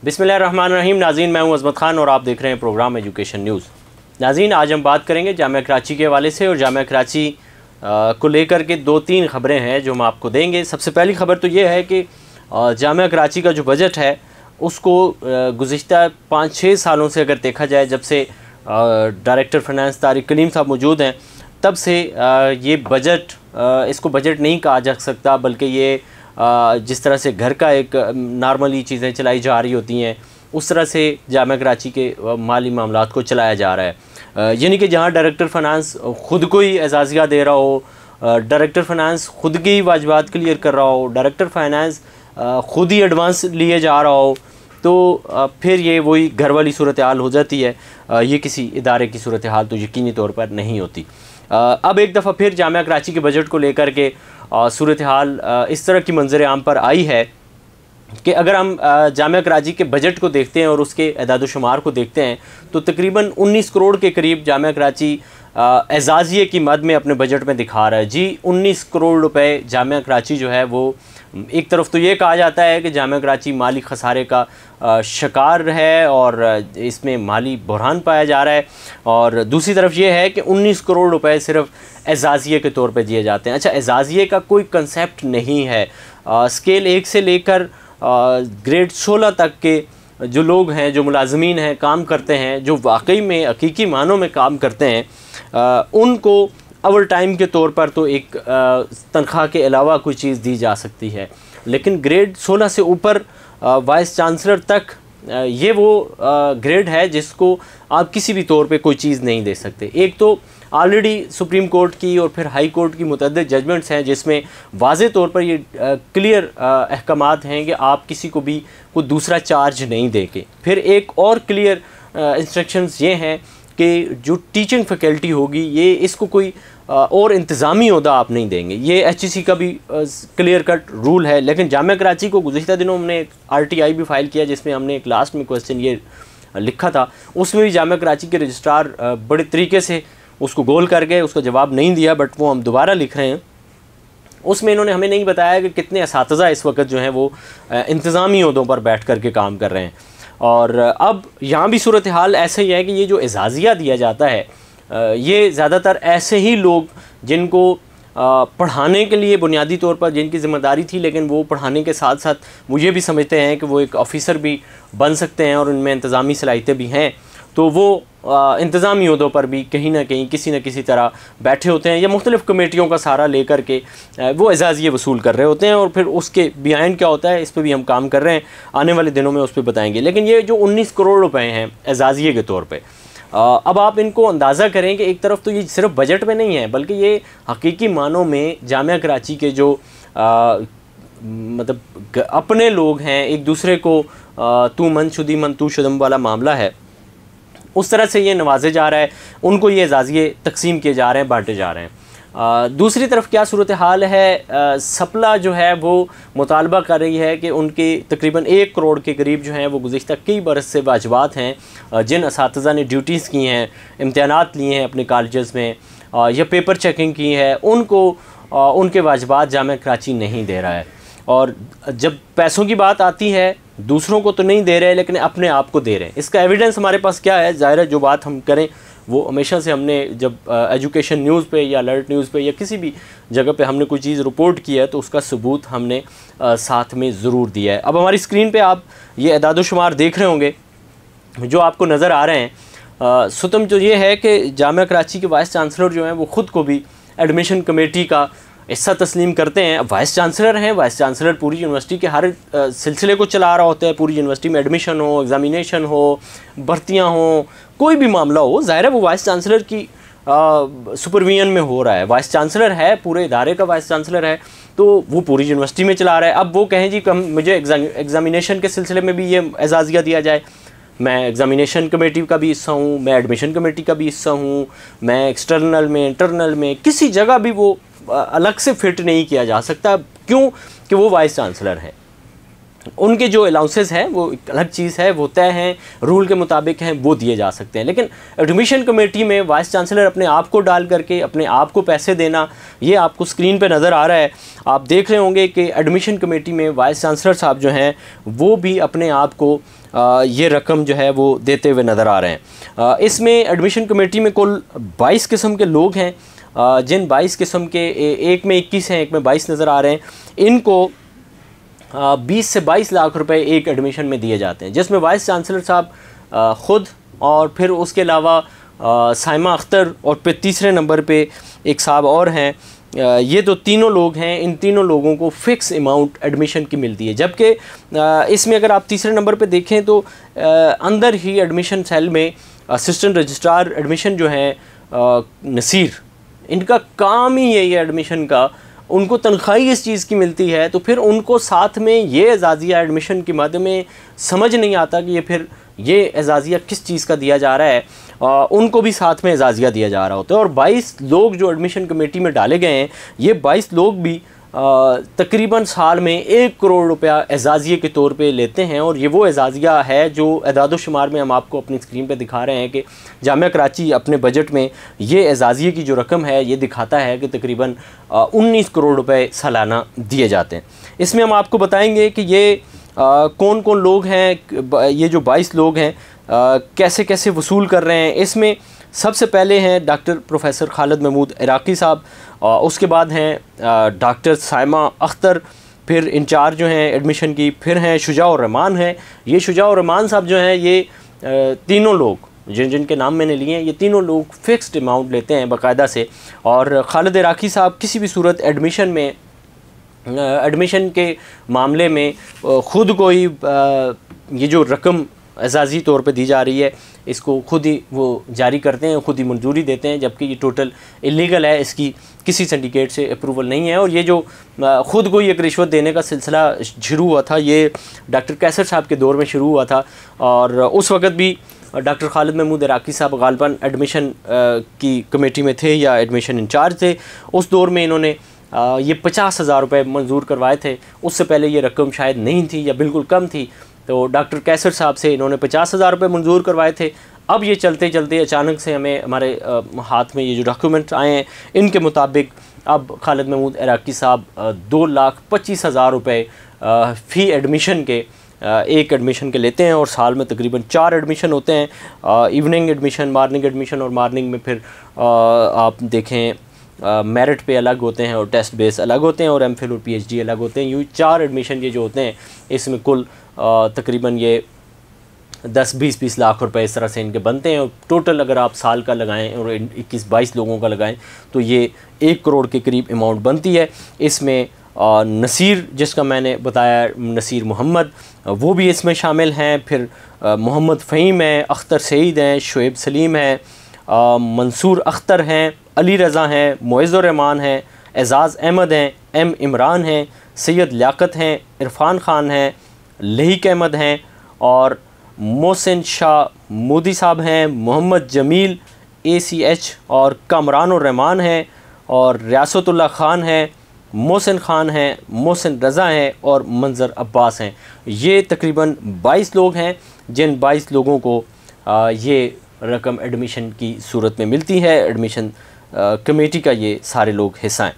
बिस्मिल्लाहिर्रहमानिर्रहीम। नाज़रीन, मैं हूं अज़मत ख़ान और आप देख रहे हैं प्रोग्राम एजुकेशन न्यूज़। नाज़रीन, आज हम बात करेंगे जामिया कराची के हवाले से और जामिया कराची को लेकर के 2-3 ख़बरें हैं जो हम आपको देंगे। सबसे पहली ख़बर तो ये है कि जामिया कराची का जो बजट है उसको गुज़िश्ता 5-6 सालों से अगर देखा जाए, जब से डायरेक्टर फ़ाइनेंस तारिक कलीम साहब मौजूद हैं, तब से ये बजट इसको बजट नहीं कहा जा सकता, बल्कि ये जिस तरह से घर का एक नॉर्मली चीज़ें चलाई जा रही होती हैं उस तरह से जामिया कराची के माली मामलात को चलाया जा रहा है। यानी कि जहाँ डायरेक्टर फ़ाइनेंस ख़ुद को ही एजाज़िया दे रहा हो, डायरेक्टर फ़ाइनेंस ख़ुद के ही वाजिबात क्लियर कर रहा हो, डायरेक्टर फ़ाइनेंस ख़ुद ही एडवांस लिए जा रहा हो, तो फिर ये वही घर वाली सूरत हाल हो जाती है। ये किसी इदारे की सूरत हाल तो यकीनी तौर पर नहीं होती। अब एक दफ़ा फिर जामिया कराची के बजट को लेकर के सूरत हाल इस तरह की मंजर आम पर आई है कि अगर हम जामिया कराची के बजट को देखते हैं और उसके एदाद शुमार को देखते हैं तो तकरीबन 19 करोड़ के करीब जामिया कराची एजाज़िये की मद में अपने बजट में दिखा रहा है। जी, 19 करोड़ रुपए जामिया कराची जो है वो, एक तरफ तो ये कहा जाता है कि जामिया कराची माली खसारे का शिकार है और इसमें माली बहरान पाया जा रहा है, और दूसरी तरफ ये है कि 19 करोड़ रुपए सिर्फ एजाज़िये के तौर पे दिए जाते हैं। अच्छा, एजाज़िये का कोई कंसेप्ट नहीं है। स्केल 1 से लेकर ग्रेड 16 तक के जो लोग हैं, जो मुलाजमीन हैं, काम करते हैं, जो वाकई में हकीकी मानों में काम करते हैं, उनको ओवर टाइम के तौर पर तो एक तनख्वाह के अलावा कोई चीज़ दी जा सकती है, लेकिन ग्रेड 16 से ऊपर वाइस चांसलर तक ये वो ग्रेड है जिसको आप किसी भी तौर पे कोई चीज़ नहीं दे सकते। एक तो ऑलरेडी सुप्रीम कोर्ट की और फिर हाई कोर्ट की मुतअद्दिद जजमेंट्स हैं जिसमें वाज़े तौर पर ये क्लियर अहकामात हैं कि आप किसी को भी कोई दूसरा चार्ज नहीं देंगे। फिर एक और क्लियर इंस्ट्रक्शंस ये हैं कि जो टीचिंग फैकल्टी होगी ये इसको कोई और इंतज़ामी ओहदा आप नहीं देंगे। ये HEC का भी क्लियर कट रूल है। लेकिन जामिया कराची को गुज़िश्ता दिनों हमने एक RTI भी फ़ाइल किया जिसमें हमने एक लास्ट में क्वेश्चन ये लिखा था, उसमें भी जामिया कराची के रजिस्ट्रार बड़े तरीके से उसको गोल कर गए, उसका जवाब नहीं दिया, बट वो हम दोबारा लिख रहे हैं। उसमें इन्होंने हमें नहीं बताया कि कितने असातिज़ा इस वक्त जो हैं वो इंतज़ामी ओहदों पर बैठ कर के काम कर रहे हैं। और अब यहाँ भी सूरत हाल ऐसा ही है कि ये जो एजाज़िया दिया जाता है ये ज़्यादातर ऐसे ही लोग जिनको पढ़ाने के लिए बुनियादी तौर पर जिनकी ज़िम्मेदारी थी, लेकिन वो पढ़ाने के साथ साथ वो ये भी समझते हैं कि वो एक ऑफ़िसर भी बन सकते हैं और उनमें इंतज़ामी सलाहियतें भी हैं, तो वो इंतज़ामी ओहदों पर भी कहीं ना कहीं किसी न किसी तरह बैठे होते हैं या मुख्तलिफ़ कमेटियों का सहारा ले कर के वो एजाज़िये वसूल कर रहे होते हैं। और फिर उसके बिहाइंड क्या होता है, इस पर भी हम काम कर रहे हैं, आने वाले दिनों में उस पर बताएंगे। लेकिन ये जो 19 करोड़ रुपए हैं एजाज़िये के तौर पर, अब आप इनको अंदाज़ा करें कि एक तरफ तो ये सिर्फ बजट में नहीं है, बल्कि ये हकीकी मानों में जामिया कराची के जो मतलब अपने लोग हैं, एक दूसरे को तू मन शुदी मन तू शुदम वाला मामला है, उस तरह से ये नवाजे जा रहा है, उनको ये एजाज़िये तकसीम किए जा रहे हैं, बांटे जा रहे हैं। दूसरी तरफ क्या सूरत हाल है, सपला जो है वो मुतालबा कर रही है कि उनके तकरीबन 1 करोड़ के करीब जो हैं वो गुज़िश्ता कई बरस से वाजिबात हैं, जिन असातिज़ा ने ड्यूटीज़ की हैं, इम्तिहानात लिए हैं अपने कॉलेजेस में या पेपर चेकिंग की है, उनको उनके वाजिबात जामिया कराची नहीं दे रहा है। और जब पैसों की बात आती है, दूसरों को तो नहीं दे रहे लेकिन अपने आप को दे रहे हैं। इसका एविडेंस हमारे पास क्या है? ज़ाहिर है जो बात हम करें वो हमेशा से हमने जब एजुकेशन न्यूज़ पे या अलर्ट न्यूज़ पे या किसी भी जगह पे हमने कोई चीज़ रिपोर्ट की है तो उसका सबूत हमने साथ में ज़रूर दिया है। अब हमारी स्क्रीन पे आप ये एदाद शुमार देख रहे होंगे जो आपको नज़र आ रहे हैं। सुतम जो ये है कि जामिया कराची के वाइस चांसलर जो हैं वो ख़ुद को भी एडमिशन कमेटी का हिस्सा तस्लीम करते हैं। वाइस चांसलर हैं, वाइस चांसलर पूरी यूनिवर्सिटी के हर सिलसिले को चला रहा होता है। पूरी यूनिवर्सिटी में एडमिशन हो, एग्ज़ामिनेशन हो, भर्तियां हो, कोई भी मामला हो, ज़ाहिर है वो वाइस चांसलर की सुपरविजन में हो रहा है। वाइस चांसलर है, पूरे इदारे का वाइस चांसलर है, तो वो पूरी यूनिवर्सिटी में चला रहा है। अब वो कहें जी मुझे एग्ज़ामिनेशन के सिलसिले में भी ये एजाज़िया दिया जाए, मैं एग्ज़ामिनेशन कमेटी का भी हिस्सा हूँ, मैं एडमिशन कमेटी का भी हिस्सा हूँ, मैं एक्सटर्नल में इंटरनल में किसी जगह भी वो अलग से फिट नहीं किया जा सकता। क्यों? कि वो वाइस चांसलर है। उनके जो अलाउंसेस हैं वो एक अलग चीज़ है, वो तय हैं, रूल के मुताबिक हैं, वो दिए जा सकते हैं। लेकिन एडमिशन कमेटी में वाइस चांसलर अपने आप को डाल करके अपने आप को पैसे देना, ये आपको स्क्रीन पे नज़र आ रहा है। आप देख रहे होंगे कि एडमिशन कमेटी में वाइस चांसलर साहब जो हैं वो भी अपने आप को ये रकम जो है वो देते हुए नज़र आ रहे हैं। इसमें एडमिशन कमेटी में कुल 22 किस्म के लोग हैं, जिन 22 किस्म के एक में 21 हैं, एक में 22 नज़र आ रहे हैं। इनको 20 से 22 लाख रुपए एक एडमिशन में दिए जाते हैं, जिसमें वाइस चांसलर साहब ख़ुद और फिर उसके अलावा साइमा अख्तर और फिर तीसरे नंबर पे एक साहब और हैं। ये तो तीनों लोग हैं, इन तीनों लोगों को फ़िक्स अमाउंट एडमिशन की मिलती है। जबकि इसमें अगर आप तीसरे नंबर पे देखें तो अंदर ही एडमिशन सेल में असिस्टेंट रजिस्ट्रार एडमिशन जो है नसीर, इनका काम ही यही है एडमिशन का, उनको तनख्वाही इस चीज़ की मिलती है, तो फिर उनको साथ में ये एजाज़िया एडमिशन के मद में समझ नहीं आता कि ये फिर ये एजाज़िया किस चीज़ का दिया जा रहा है, उनको भी साथ में एजाज़िया दिया जा रहा होता है। और 22 लोग जो एडमिशन कमेटी में डाले गए हैं, ये 22 लोग भी तकरीबन साल में 1 करोड़ रुपया एजाज़िये के तौर पे लेते हैं। और ये वो एजाज़िया है जो एदाद-ओ-शुमार में हम आपको अपनी स्क्रीन पे दिखा रहे हैं कि जामिया कराची अपने बजट में ये एजाज़िये की जो रकम है ये दिखाता है कि तकरीबन 19 करोड़ रुपए सालाना दिए जाते हैं। इसमें हम आपको बताएंगे कि ये कौन कौन लोग हैं, ये जो 22 लोग हैं कैसे कैसे वसूल कर रहे हैं। इसमें सबसे पहले हैं डॉक्टर प्रोफेसर खालिद महमूद इराकी साहब, उसके बाद हैं डॉक्टर साइमा अख्तर, फिर इंचार्ज जो हैं एडमिशन की, फिर हैं शुजाउर रहमान हैं। ये शुजाउर रहमान साहब जो हैं ये तीनों लोग जिनके नाम मैंने लिए हैं, ये तीनों लोग फ़िक्स्ड अमाउंट लेते हैं बाकायदा से। और खालिद इराकी साहब किसी भी सूरत एडमिशन में एडमिशन के मामले में ख़ुद को ही ये जो रकम एजाज़ी तौर पे दी जा रही है इसको खुद ही वो जारी करते हैं, खुद ही मंजूरी देते हैं, जबकि ये टोटल इलीगल है, इसकी किसी सिंडिकेट से अप्रूवल नहीं है। और ये जो ख़ुद को एक रिश्वत देने का सिलसिला शुरू हुआ था ये डॉक्टर कैसर साहब के दौर में शुरू हुआ था, और उस वक़्त भी डॉक्टर खालिद महमूद इराकी साहब गालिबन एडमिशन की कमेटी में थे या एडमिशन इंचार्ज थे। उस दौर में इन्होंने ये 50,000 रुपये मंजूर करवाए थे। उससे पहले ये रकम शायद नहीं थी या बिल्कुल कम थी, तो डॉक्टर कैसर साहब से इन्होंने 50,000 रुपये मंजूर करवाए थे। अब ये चलते चलते अचानक से हमें हमारे हाथ में ये जो डॉक्यूमेंट आए हैं इनके मुताबिक अब खालिद महमूद इराकी साहब 2,25,000 रुपये फ़ी एडमिशन के एक एडमिशन के लेते हैं। और साल में तकरीबन 4 एडमिशन होते हैं, इवनिंग एडमिशन, मॉर्निंग एडमिशन, और मॉर्निंग में फिर आप देखें मेरिट पे अलग होते हैं और टेस्ट बेस अलग होते हैं और एमफिल और पीएचडी अलग होते हैं। यूँ 4 एडमिशन ये जो होते हैं इसमें कुल तकरीबन ये 10-20 लाख रुपए इस तरह से इनके बनते हैं। और टोटल अगर आप साल का लगाएं और 21-22 लोगों का लगाएं तो ये 1 करोड़ के करीब अमाउंट बनती है। इसमें नसीर जिसका मैंने बताया, नसीर मोहम्मद, वो भी इसमें शामिल हैं। फिर मोहम्मद फ़हीम हैं, अख्तर सईद हैं, शुएब सलीम हैं, मंसूर अख्तर हैं, अली रज़ा हैं, मुइज़्ज़ुर रहमान हैं, एजाज़ अहमद हैं, एम इमरान हैं, सैयद लियाकत हैं, इरफ़ान ख़ान हैं, लहीक अहमद हैं, और मोहसिन शाह मोदी साहब हैं, मोहम्मद जमील ACH और कामरानुर रहमान हैं, और रियासतुल्लाह ख़ान हैं, मोहसिन ख़ान हैं, मोहसिन रज़ा हैं और मंजर अब्बास हैं। ये तकरीबन 22 लोग हैं जिन 22 लोगों को ये रकम एडमिशन की सूरत में मिलती है। एडमिशन कमेटी का ये सारे लोग हिस्सा हैं।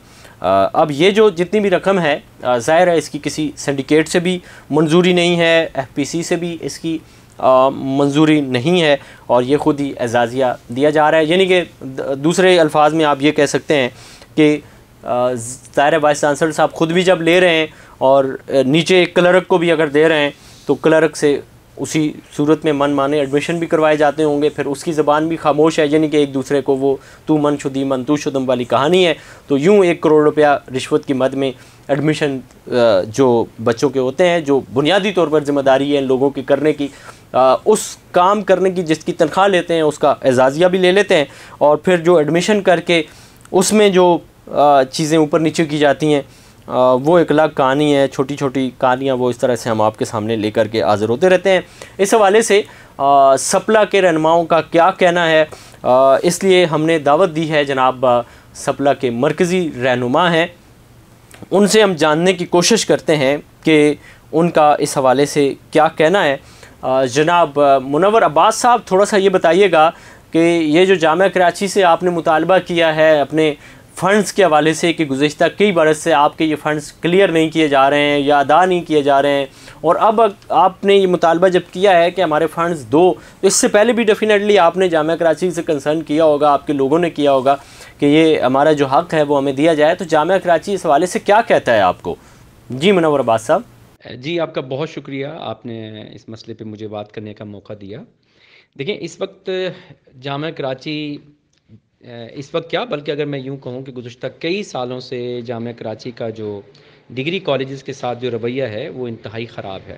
अब ये जो जितनी भी रकम है ज़ाहिर है इसकी किसी सिंडिकेट से भी मंजूरी नहीं है, FPC से भी इसकी मंजूरी नहीं है, और ये ख़ुद ही एजाज़िया दिया जा रहा है। यानी कि दूसरे अल्फाज में आप ये कह सकते हैं कि ज़ाहिर वाइस चांसलर साहब ख़ुद भी जब ले रहे हैं और नीचे क्लर्क को भी अगर दे रहे हैं तो क्लर्क से उसी सूरत में मन माने एडमिशन भी करवाए जाते होंगे, फिर उसकी ज़बान भी खामोश है, यानी कि एक दूसरे को वो तू मन शुदी मन तू शुदम वाली कहानी है। तो यूँ 1 करोड़ रुपया रिश्वत की मद में एडमिशन जो बच्चों के होते हैं, जो बुनियादी तौर पर ज़िम्मेदारी है लोगों की करने की, उस काम करने की जिसकी तनख्वाह लेते हैं उसका एजाज़िया भी ले लेते हैं। और फिर जो एडमिशन करके उसमें जो चीज़ें ऊपर नीचे की जाती हैं वो एक अलग कहानी है। छोटी छोटी कहानियाँ वो इस तरह से हम आपके सामने लेकर के हाज़िर होते रहते हैं। इस हवाले से सपला के रहनुमाओं का क्या कहना है, इसलिए हमने दावत दी है जनाब सपला के मरकज़ी रहनुमा हैं, उनसे हम जानने की कोशिश करते हैं कि उनका इस हवाले से क्या कहना है। जनाब मुनव्वर अब्बास साहब, थोड़ा सा ये बताइएगा कि ये जो जामिया कराची से आपने मुतालबा किया है अपने फ़ंड्स के हवाले से कि गुज़िश्ता कई बरस से आपके ये फ़ंड्स क्लियर नहीं किए जा रहे हैं या अदा नहीं किए जा रहे हैं, और अब आपने ये मुतालबा जब किया है कि हमारे फ़ंड्स दो, तो इससे पहले भी डेफिनेटली आपने जामिया कराची से कंसर्न किया होगा, आपके लोगों ने किया होगा कि ये हमारा जो हक़ है वो हमें दिया जाए। तो जामिया कराची इस हवाले से क्या कहता है आपको? जी मुनव्वर अब्बास साहब। जी, आपका बहुत शुक्रिया, आपने इस मसले पे मुझे बात करने का मौका दिया। देखिए, इस वक्त जामिया कराची इस वक्त क्या, बल्कि अगर मैं यूँ कहूँ कि गुज़िश्ता कई सालों से जामिया कराची का जो डिग्री कॉलेजेस के साथ जो रवैया है वो इंतहाई ख़राब है।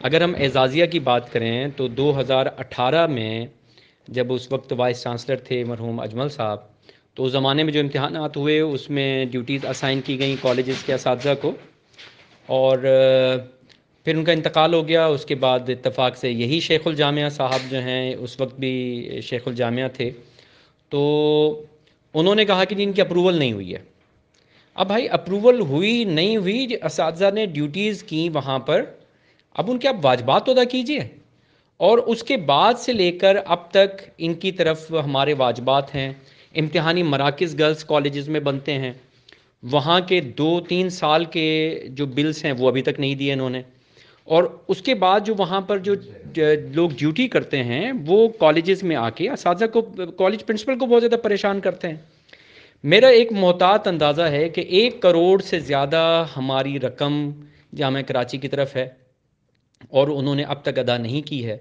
अगर हम एजाज़िया की बात करें तो 2018 में जब उस वक्त वाइस चांसलर थे मरहूम अजमल साहब, तो उस ज़माने में जो इम्तिहानात हुए उसमें ड्यूटीज़ असाइन की गई कॉलेजेस के असातिज़ा को, और फिर उनका इंतकाल हो गया। उसके बाद इत्तफ़ाक से यही शेखुल जामिया साहब जो हैं, उस वक्त भी शेखुल जामिया थे, तो उन्होंने कहा कि जी इनकी अप्रूवल नहीं हुई है। अब भाई अप्रूवल हुई नहीं हुई, असातिज़ा ने ड्यूटीज़ की वहाँ पर, अब उनके आप वाजबात तो अदा कीजिए। और उसके बाद से लेकर अब तक इनकी तरफ हमारे वाजबात हैं, इम्तिहानी मराकज़ गर्ल्स कॉलेजेस में बनते हैं, वहाँ के 2-3 साल के जो बिल्स हैं वो अभी तक नहीं दिए इन्होंने। और उसके बाद जो वहाँ पर जो लोग ड्यूटी करते हैं वो कॉलेजेस में आके असातिज़ा को, कॉलेज प्रिंसिपल को बहुत ज़्यादा परेशान करते हैं। मेरा एक मोहतात अंदाज़ा है कि 1 करोड़ से ज़्यादा हमारी रकम जामिया कराची की तरफ है और उन्होंने अब तक अदा नहीं की है।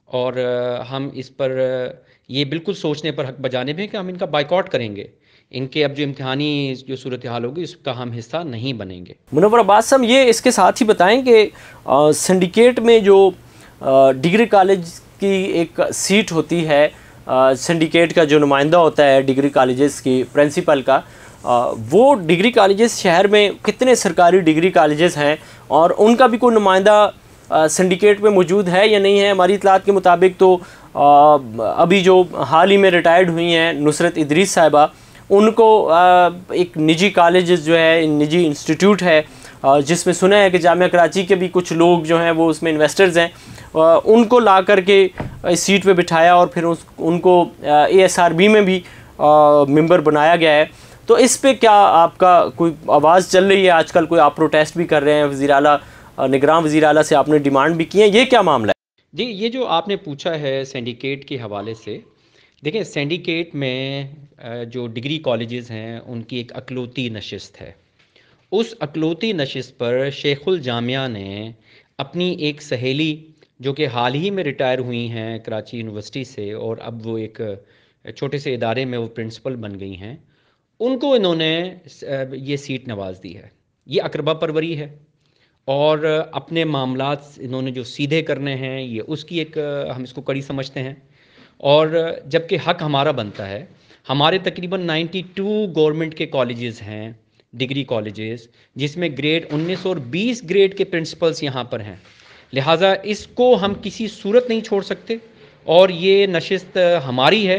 और हम इस पर ये बिल्कुल सोचने पर हक बजानिब है कि हम इनका बाइकआउट करेंगे। इनके अब जो इम्तिहानी जो सूरत हाल होगी उसका हम हिस्सा नहीं बनेंगे। मुनव्वर अब्बास साहब, ये इसके साथ ही बताएं कि सिंडिकेट में जो डिग्री कॉलेज की एक सीट होती है, सिंडिकेट का जो नुमाइंदा होता है डिग्री कॉलेजेस की प्रिंसिपल का, वो डिग्री कॉलेजेस शहर में कितने सरकारी डिग्री कॉलेजेस हैं और उनका भी कोई नुमाइंदा सिंडिकेट में मौजूद है या नहीं है? हमारी इतलात के मुताबिक तो अभी जो हाल ही में रिटायर्ड हुई हैं नुसरत इदरीस साहिबा, उनको एक निजी कॉलेज जो है, निजी इंस्टीट्यूट है जिसमें सुना है कि जामिया कराची के भी कुछ लोग जो हैं वो उसमें इन्वेस्टर्स हैं, उनको ला करके इस सीट पे बिठाया और फिर उनको ASRB में भी मेंबर बनाया गया है। तो इस पे क्या आपका कोई आवाज़ चल रही है? आजकल कोई आप प्रोटेस्ट भी कर रहे हैं, वज़ीर आला, निगरान वज़ीर आला से आपने डिमांड भी की है, ये क्या मामला है? जी, ये जो आपने पूछा है सिंडिकेट के हवाले से, देखिए सिंडिकेट में जो डिग्री कॉलेजेस हैं उनकी एक अकलौती नशिस्त है। उस अकलौती नशिस्त पर शेखुल जामिया ने अपनी एक सहेली, जो कि हाल ही में रिटायर हुई हैं कराची यूनिवर्सिटी से और अब वो एक छोटे से इदारे में वो प्रिंसिपल बन गई हैं, उनको इन्होंने ये सीट नवाज दी है। ये अकरबा परवरी है और अपने मामलात इन्होंने जो सीधे करने हैं ये उसकी एक हम इसको कड़ी समझते हैं। और जबकि हक हमारा बनता है, हमारे तकरीबन 92 गवर्नमेंट के कॉलेजेस हैं, डिग्री कॉलेजेस, जिसमें ग्रेड 19 और 20 ग्रेड के प्रिंसिपल्स यहाँ पर हैं। लिहाजा इसको हम किसी सूरत नहीं छोड़ सकते और ये नशिस्त हमारी है।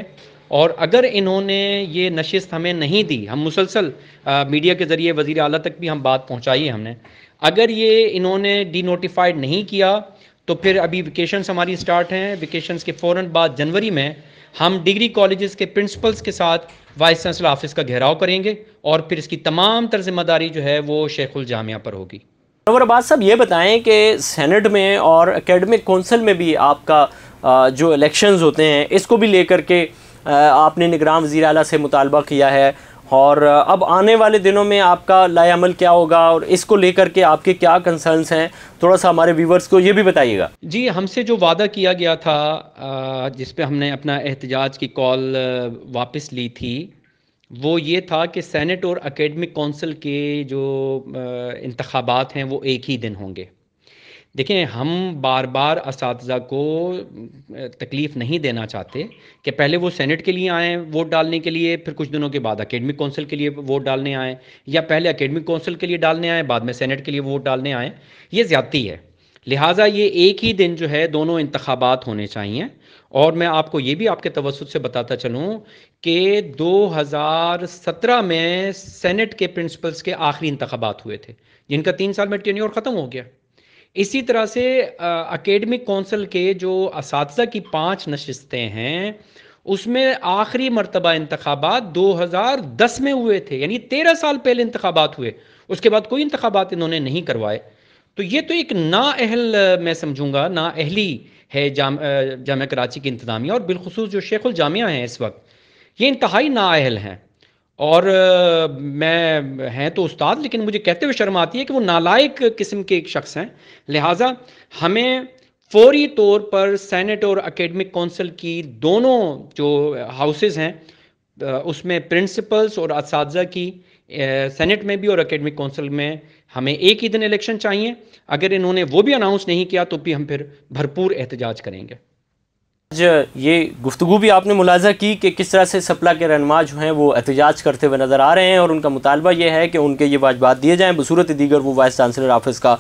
और अगर इन्होंने ये नशिस्त हमें नहीं दी, हम मुसलसल मीडिया के ज़रिए वज़ीर आला तक भी हम बात पहुँचाई है हमने, अगर ये इन्होंने डी नोटिफाइड नहीं किया तो फिर अभी वेकेशंस हमारी स्टार्ट हैं, वेकेशंस के फ़ौरन बाद जनवरी में हम डिग्री कॉलेजेस के प्रिंसिपल्स के साथ वाइस चांसलर ऑफिस का घेराव करेंगे और फिर इसकी तमाम तर जिम्मेदारी जो है वो शेखुल जामिया पर होगी। मुनव्वर अब्बास साहब, ये बताएं कि सेनेट में और एकेडमिक कौंसिल में भी आपका जो इलेक्शंस होते हैं इसको भी लेकर के आपने निगरान वज़ीर आला से मुतालबा किया है, और अब आने वाले दिनों में आपका लाए अमल क्या होगा और इसको लेकर के आपके क्या कंसर्न्स हैं, थोड़ा सा हमारे व्यूवर्स को ये भी बताइएगा। जी, हमसे जो वादा किया गया था जिस पे हमने अपना एहतजाज की कॉल वापस ली थी, वो ये था कि सेनेट और एकेडमिक कौंसिल के जो इंतखाबात हैं वो एक ही दिन होंगे। देखें, हम बार बार असातिज़ा को तकलीफ़ नहीं देना चाहते कि पहले वो सेनेट के लिए आएँ वोट डालने के लिए, फिर कुछ दिनों के बाद एकेडमिक कौंसिल के लिए वोट डालने आएँ, या पहले एकेडमिक कौंसिल के लिए डालने आएँ बाद में सेनेट के लिए वोट डालने आएँ। ये ज़्यादती है। लिहाजा ये एक ही दिन जो है दोनों इंतखाबात होने चाहिए। और मैं आपको ये भी आपके तवज्जुह से बताता चलूँ कि 2017 में सेनेट के प्रिंसिपल्स के आखिरी इंतखाबात हुए थे, जिनका 3 साल में टेन्योर ख़त्म हो गया। इसी तरह से एकेडमिक कौंसिल के जो असातिज़ा की 5 नशिस्तें हैं उसमें आखिरी मरतबा इंतखाबात 2010 में हुए थे, यानी 13 साल पहले इंतखाबात हुए, उसके बाद कोई इंतखाबात इन्होंने नहीं करवाए। तो ये तो एक नाअहल, मैं समझूंगा नाअहली है जामिया कराची की इंतज़ामिया, और बिलखुसूस जो शेखुल जामिया हैं इस वक्त, ये इंतहाई नाअहल हैं। और मैं हैं तो उस्ताद, लेकिन मुझे कहते हुए शर्म आती है कि वो नालायक किस्म के एक शख्स हैं। लिहाजा हमें फौरी तौर पर सेनेट और एकेडमिक काउंसिल की दोनों जो हाउसेस हैं, उसमें प्रिंसिपल्स और असातिज़ा की, सेनेट में भी और एकेडमिक काउंसिल में, हमें एक ही दिन इलेक्शन चाहिए। अगर इन्होंने वो भी अनाउंस नहीं किया तो भी हम फिर भरपूर एहतजाज करेंगे। आज ये गुफ्तगू भी आपने मुलाजा की कि किस तरह से सप्ला के रहनुमा जो हैं वो एहतजाज करते हुए नज़र आ रहे हैं, और उनका मुतालबा ये है कि उनके ये वाजबात दिए जाएँ। बसूरत दीगर वो वाइस चांसलर ऑफिस का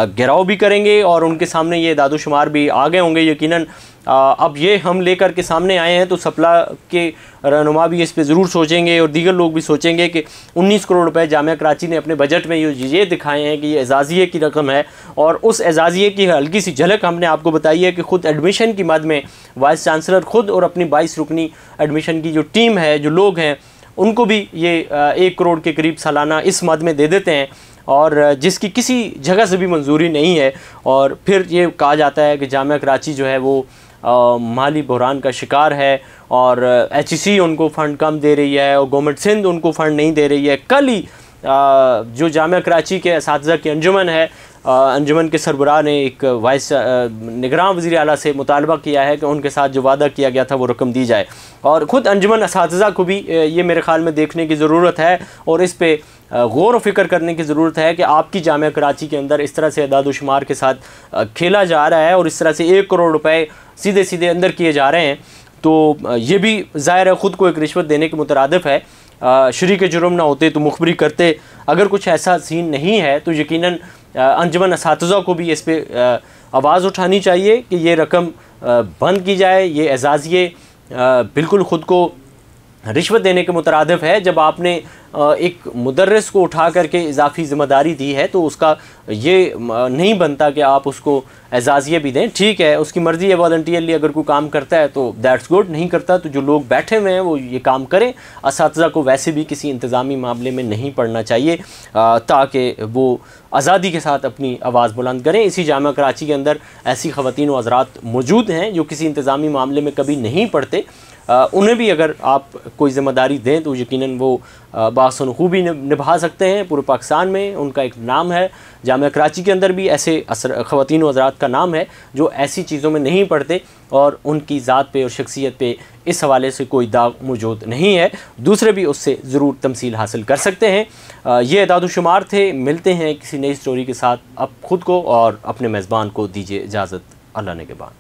घेराव भी करेंगे और उनके सामने ये दादोशुमार भी आ गए होंगे यकीनन। अब ये हम लेकर के सामने आए हैं तो सप्ला के रहनुमा भी इस पे ज़रूर सोचेंगे और दीगर लोग भी सोचेंगे कि 19 करोड़ रुपए जामिया कराची ने अपने बजट में ये दिखाए हैं कि ये एजाज़िये की रकम है, और उस एजाज़िये की हल्की सी झलक हमने आपको बताई है कि ख़ुद एडमिशन की मद में वाइस चांसलर ख़ुद और अपनी 22 रुकनी एडमिशन की जो टीम है, जो लोग हैं, उनको भी ये 1 करोड़ के करीब सालाना इस मद में दे देते हैं, और जिसकी किसी जगह से भी मंजूरी नहीं है। और फिर ये कहा जाता है कि जामिया कराची जो है वो माली बहरान का शिकार है, और HEC उनको फ़ंड कम दे रही है और गवर्नमेंट सिंध उनको फ़ंड नहीं दे रही है। कल ही जो जामिया कराची के असातिज़ा की अंजुमन है, अंजुमन के सरबराह ने एक वाइस निगरान वज़ीर आला से मुतालबा किया है कि उनके साथ जो वादा किया गया था वो रकम दी जाए, और ख़ुद अंजुमन असातिज़ा को भी ये मेरे ख़्याल में देखने की ज़रूरत है और इस पर गौर व फिक्र करने की ज़रूरत है कि आपकी जामिया कराची के अंदर इस तरह से अदाद-ओ-शुमार के साथ खेला जा रहा है और इस तरह से 1 करोड़ रुपए सीधे सीधे अंदर किए जा रहे हैं। तो ये भी ज़ाहिर है ख़ुद को एक रिश्वत देने के मुतरादिफ है। शरीक जुर्म ना होते तो मुखबरी करते। अगर कुछ ऐसा सीन नहीं है तो यकीनन अंजुमन असातिज़ा को भी इस पर आवाज़ उठानी चाहिए कि ये रकम बंद की जाए। ये एजाज़िये बिल्कुल ख़ुद को रिश्वत देने के मुतरादिफ है। जब आपने एक मुदर्रिस को उठा करके इजाफ़ी ज़िम्मेदारी दी है तो उसका ये नहीं बनता कि आप उसको एजाज़िये भी दें। ठीक है, उसकी मर्ज़ी है, वॉलंटियरली अगर कोई काम करता है तो दैट्स गुड, नहीं करता तो जो लोग बैठे हुए हैं वो ये काम करें। असातिज़ा को वैसे भी किसी इंतज़ामी मामले में नहीं पढ़ना चाहिए ताकि वो आज़ादी के साथ अपनी आवाज़ बुलंद करें। इसी जामिया कराची के अंदर ऐसी ख़वातीन व हज़रात मौजूद हैं जो किसी इंतज़ामी मामले में कभी नहीं पढ़ते। उन्हें भी अगर आप कोई ज़िम्मेदारी दें तो यकीनन वो बाखूबी खूबी निभा सकते हैं। पूरे पाकिस्तान में उनका एक नाम है, जामिया कराची के अंदर भी ऐसे ख़वातीन व हज़रात का नाम है जो ऐसी चीज़ों में नहीं पढ़ते और उनकी ज़ात पे और शख्सियत पे इस हवाले से कोई दाग मौजूद नहीं है। दूसरे भी उससे ज़रूर तमसील हासिल कर सकते हैं। ये अदाद-ओ-शुमार थे। मिलते हैं किसी नई स्टोरी के साथ। अब ख़ुद को और अपने मेज़बान को दीजिए इजाज़त। अल्लाह ने के बाद।